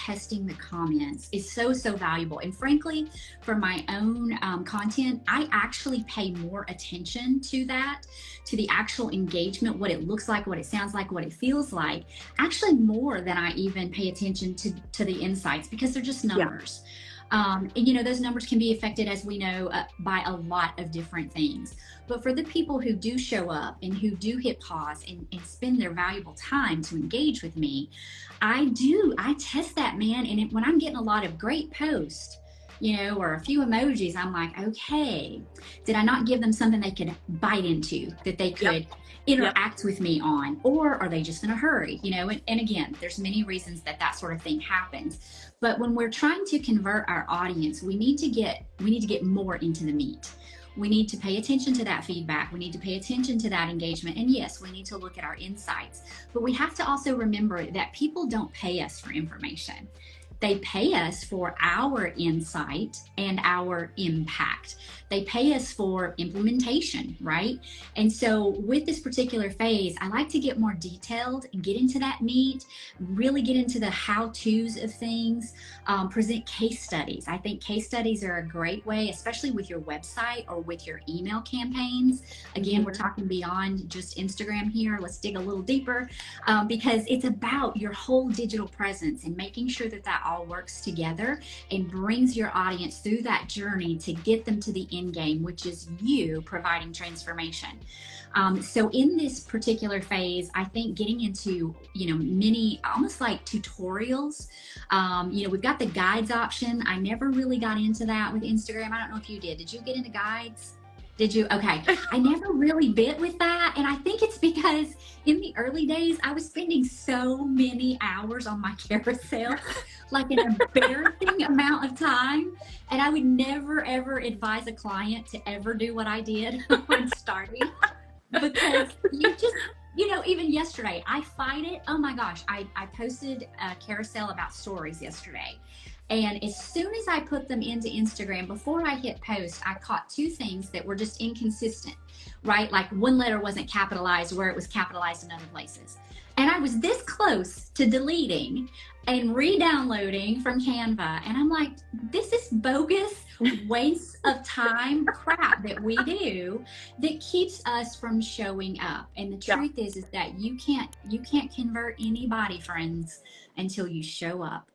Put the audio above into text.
testing the comments is so, so valuable. And frankly, for my own content, I actually pay more attention to that, to the actual engagement, what it looks like, what it sounds like, what it feels like, actually more than I even pay attention to the insights, because they're just Yeah. numbers. And those numbers can be affected, as we know, by a lot of different things. But for the people who do show up and who do hit pause and spend their valuable time to engage with me, I test that, man. And when I'm getting a lot of great posts, or a few emojis, I'm like, okay, did I not give them something they could bite into, that they could interact with me on, or are they just in a hurry? And again, there's many reasons that sort of thing happens. But when we're trying to convert our audience, we need to get more into the meat. We need to pay attention to that feedback. We need to pay attention to that engagement. And yes, we need to look at our insights. But we have to also remember that people don't pay us for information. They pay us for our insight and our impact. They pay us for implementation, right? And so with this particular phase, I like to get more detailed and get into that meat, really get into the how-tos of things, present case studies. I think case studies are a great way, especially with your website or with your email campaigns. Again, we're talking beyond just Instagram here. Let's dig a little deeper, because it's about your whole digital presence and making sure that all works together and brings your audience through that journey to get them to the end game, which is you providing transformation. So in this particular phase, I think getting into, many, almost like tutorials, we've got the guides option. I never really got into that with Instagram. I don't know if you did. Did you get into guides? Did you? Okay. I never really bit with that. And I think it's because in the early days, I was spending so many hours on my carousel, like an embarrassing amount of time. And I would never, ever advise a client to ever do what I did when starting, because even yesterday, I fight it. Oh my gosh. I posted a carousel about stories yesterday. And as soon as I put them into Instagram, before I hit post, I caught two things that were just inconsistent, right? Like one letter wasn't capitalized where it was capitalized in other places. And I was this close to deleting and re-downloading from Canva. And I'm like, this is bogus waste of time crap that we do that keeps us from showing up. And the truth is that you can't convert anybody, friends, until you show up.